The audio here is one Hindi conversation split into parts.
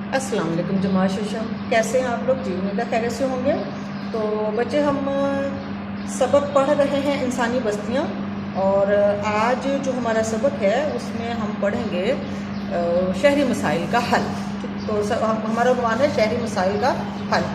अस्सलाम वालेकुम जमात शीशम, कैसे हैं आप लोग? जी उम्मीद है खैरियत से होंगे। तो बच्चे हम सबक पढ़ रहे हैं इंसानी बस्तियाँ, और आज जो हमारा सबक है उसमें हम पढ़ेंगे शहरी मसाइल का हल। तो हमारा उन्वान है शहरी मसाइल का हल।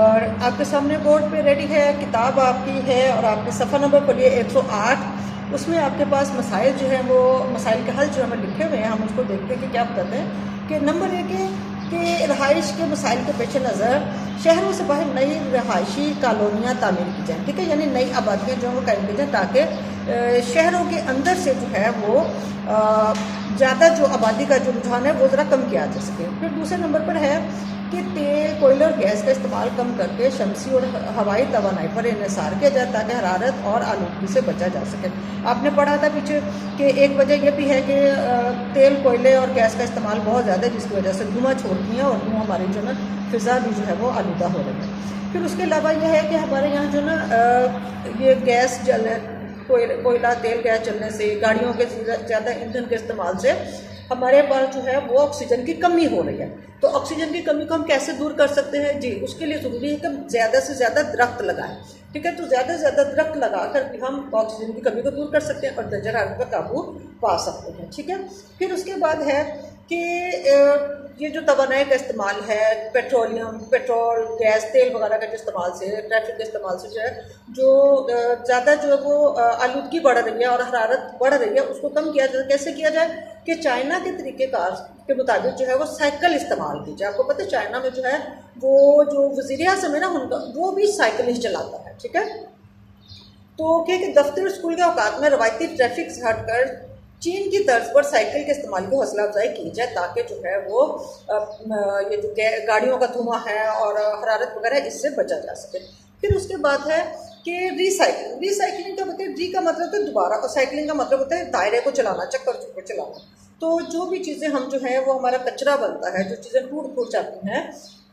और आपके सामने बोर्ड पे रेडी है, किताब आपकी है और आपके सफ़ा नंबर पढ़िए 108। उसमें आपके पास मसाइल जो है वो मसाइल के हल जो हमें लिखे हुए हैं, हम उसको देखते हैं कि क्या बताते हैं। कि नंबर 1 है कि रहाइश के मसाइल के पेश नज़र शहरों से बाहर नई रहायशी कॉलोनियाँ तामीर की जाएँ, ठीक है, यानी नई आबादियाँ जो वो कायम की जाएँ ताकि शहरों के अंदर से जो है वो ज़्यादा जो आबादी का जो रुझान है वो ज़रा कम किया जा सके। फिर दूसरे नंबर पर है कि तेल, कोयले और गैस का इस्तेमाल कम करके शमसी और हवाई तवानाई पर इन्हिसार किया जाए ताकि हरारत और आलूदगी से बचा जा सके। आपने पढ़ा था पीछे कि एक वजह यह भी है कि तेल, कोयले और गैस का इस्तेमाल बहुत ज़्यादा है, जिसकी वजह से धुआं छोड़ती हैं और धुआं हमारी जो ना फ़िज़ा भी जो है वो आलूदा हो रही है। फिर उसके अलावा यह है कि हमारे यहाँ जो ना ये गैस जल कोयला, तेल, गैस चलने से, गाड़ियों के ज़्यादा ईंधन के इस्तेमाल से हमारे पास जो है वो ऑक्सीजन की कमी हो रही है। तो ऑक्सीजन की कमी को हम कैसे दूर कर सकते हैं? जी, उसके लिए ज़रूरी है कि हम ज़्यादा से ज़्यादा दरख्त लगाएं, ठीक है। तो ज़्यादा से ज़्यादा दरख्त लगाकर हम ऑक्सीजन की कमी को दूर कर सकते हैं और दर्जा हरारत पर काबू पा सकते हैं, ठीक है। फिर उसके बाद है कि ये जो तवानाई का इस्तेमाल है, पेट्रोल, गैस, तेल वगैरह का जो इस्तेमाल से, ट्रैफिक के इस्तेमाल से जो है जो ज़्यादा जो है वो आलूदगी बढ़ रही है और हरारत बढ़ रही है, उसको कम किया जाए। कैसे किया जाए? कि चाइना के तरीक़ेकार के मुताबिक जो है वो साइकिल इस्तेमाल की जाए। आपको पता है चाइना में जो है वो जो वज़ीर आज़म है ना उनका, वो भी साइकिल ही चलाता है, ठीक है। तो क्या कि दफ्तर और स्कूल के औकात में रवायती ट्रैफिक से हटकर चीन की तर्ज पर साइकिल के इस्तेमाल की हौसला अफजाई की जाए ताकि जो है वो ये जो गाड़ियों का धुआं है और हरारत वगैरह इससे बचा जा सके। फिर उसके बाद है कि रिसाइकलिंग का मतलब, री का मतलब होता है दोबारा और साइकिलिंग का मतलब होता है दायरे को चलाना, चक्कर को चलाना। तो जो भी चीज़ें हम जो है वो हमारा कचरा बनता है, जो चीज़ें टूट जाती हैं,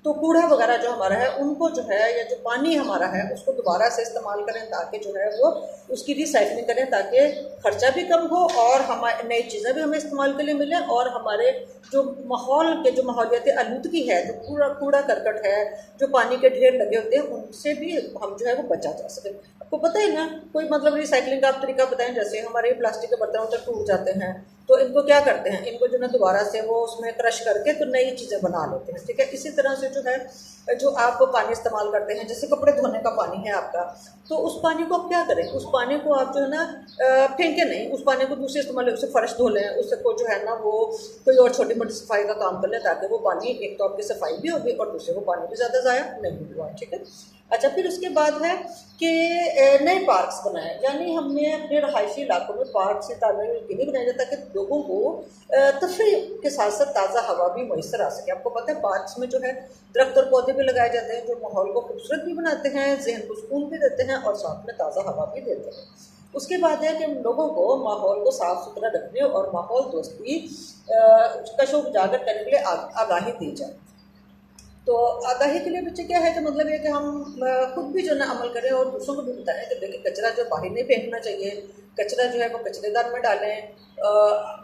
तो कूड़ा वगैरह जो हमारा है उनको जो है, या जो पानी हमारा है उसको दोबारा से इस्तेमाल करें ताकि जो है वो उसकी रिसाइकलिंग करें ताकि खर्चा भी कम हो और हमारे नई चीज़ें भी हमें इस्तेमाल के लिए मिलें और हमारे जो माहौल के जो माहौलियाती आलूदगी है, जो कूड़ा करकट है, जो पानी के ढेर लगे होते हैं, उनसे भी हम जो है वो बचा जा सके। आपको पता है ना, कोई मतलब रिसाइकलिंग का आप तरीका बताएं। जैसे हमारे प्लास्टिक के बर्तन होते टूट जाते हैं, तो इनको क्या करते हैं, इनको जो है दोबारा से वो उसमें क्रश करके तो नई चीज़ें बना लेते हैं, ठीक है। इसी तरह से जो है जो आप पानी इस्तेमाल करते हैं, जैसे कपड़े धोने का पानी है आपका, तो उस पानी को आप क्या करें, उस पानी को आप जो है ना फेंके नहीं, उस पानी को दूसरे इस्तेमाल, उससे फर्श धो लें, उससे को जो है ना वो कोई और छोटी मोटी सफाई का काम कर लें ताकि वो पानी, एक तो आपकी सफाई भी होगी और दूसरे को पानी भी ज़्यादा ज़ाया नहीं हुआ, ठीक है। अच्छा, फिर उसके बाद है कि नए पार्क्स बनाए, यानी हमने अपने रहायशी इलाकों में पार्क से तामीर इसलिए बनाया जाता है कि लोगों को तफरीह के साथ साथ ताज़ा हवा भी मैसर आ सके। आपको पता है पार्क्स में जो है दरख्त और पौधे भी लगाए जाते हैं जो माहौल को खूबसूरत भी बनाते हैं, जहन को सुकून भी देते हैं और साथ में ताज़ा हवा भी देते हैं। उसके बाद है कि लोगों को माहौल को साफ़ सुथरा रखने और माहौल दोस्ती का शौक उजागर करने के लिए आगाही दी जाए। तो आगाही के लिए बच्चे क्या है कि मतलब ये कि हम खुद भी जो है ना अमल करें और दूसरों को भी बताएं कि देखिए कचरा जो बाहर नहीं फेंकना चाहिए, कचरा जो है वो कचरेदान में डालें।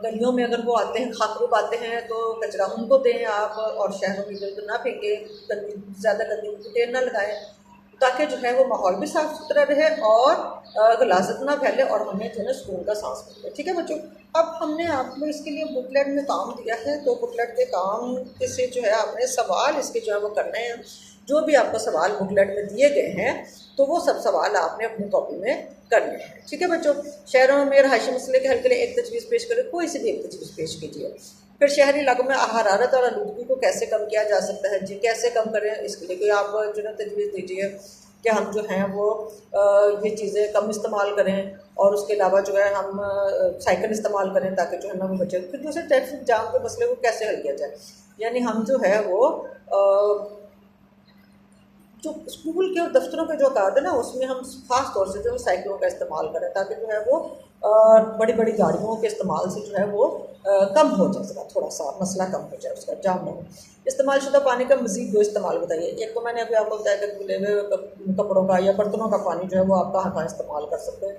गलियों में अगर वो आते हैं, खाकरूब आते हैं, तो कचरा उनको दें आप, और शहरों में इधर ना फेंकें, ज़्यादा गंदगी ढेर ना लगाएं ताकि जो है वो माहौल भी साफ़ सुथरा रहे और गलाजत ना फैले और हमें जो है स्कूल का सांस मिले, ठीक है बच्चों। अब हमने आपको इसके लिए बुकलेट में काम दिया है, तो बुकलेट के काम से जो है आपने सवाल इसके जो है वो करने हैं। जो भी आपको सवाल बुकलेट में दिए गए हैं तो वो सब सवाल आपने अपनी कॉपी में करने हैं, ठीक है बच्चों। शहरों में रहायशी मसले के हल के लिए एक तजवीज़ पेश करें, कोई सी भी एक तजवीज़ पेश कीजिए। फिर शहरी इलाकों में हरारत और आलूदगी को कैसे कम किया जा सकता है? जी, कैसे कम करें, इसके लिए कोई आप जो है तजवीज़ दीजिए कि हम जो हैं वो ये चीज़ें कम इस्तेमाल करें और उसके अलावा जो है हम साइकिल इस्तेमाल करें ताकि जो है ना वो बचे। फिर दूसरे ट्रैफिक जाम के मसले को कैसे हल किया जाए, यानी हम जो है वो जो स्कूल के और दफ्तरों के जो कार्ड है ना उसमें हम ख़ास तौर से जो है साइकिलों का इस्तेमाल करें ताकि जो है वो बड़ी बड़ी गाड़ियों के इस्तेमाल से जो है वो कम हो जाए, उसका थोड़ा सा मसला कम हो जाए, उसका जाम ना हो। इस्तेमाल शुदा पानी का मज़ीद दो इस्तेमाल बताइए। एक तो मैंने अभी आपको बताया कि धुले हुए कपड़ों का या बर्तनों का पानी जो है वो आप कहाँ इस्तेमाल कर सकते हैं।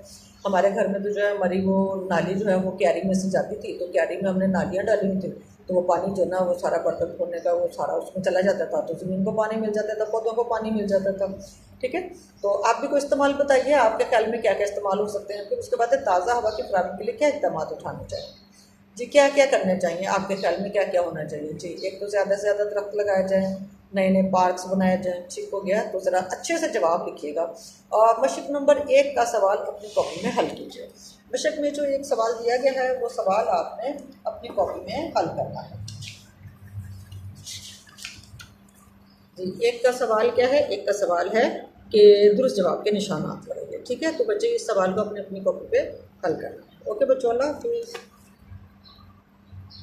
हमारे घर में तो जो है हमारी वो नाली जो है वो क्यारी में से जाती थी, तो क्यारी में हमने नालियाँ डाली हुई थी, तो वो पानी जो ना वो सारा बर्तन धोने का वो सारा उसमें चला जाता था, तो ज़मीन को पानी मिल जाता था, पौधों को पानी मिल जाता था। ठीक है, तो आप भी कोई इस्तेमाल बताइए, आपके ख्याल में क्या क्या इस्तेमाल हो सकते हैं। फिर उसके बाद ताज़ा हवा की फराहमी के लिए क्या इक़दाम उठाने चाहिए जी, क्या क्या करने चाहिए आपके ख्याल में, क्या क्या होना चाहिए जी। एक तो ज़्यादा से ज़्यादा दरख्त लगाए जाएँ, नए नए पार्क्स बनाए जाएँ। ठीक हो गया, तो ज़रा अच्छे से जवाब लिखिएगा। और मशक नंबर 1 का सवाल अपनी कॉपी में हल कीजिए। मशक में जो एक सवाल दिया गया है वो सवाल आपने अपनी कॉपी में हल करना है जी। एक का सवाल क्या है, एक का सवाल है कि दुरुस्त जवाब के निशानात लगाइए। ठीक है, तो बच्चे इस सवाल को अपनी अपनी कॉपी पे हल करना है। ओके बच्चों, अल्लाह हाफिज़।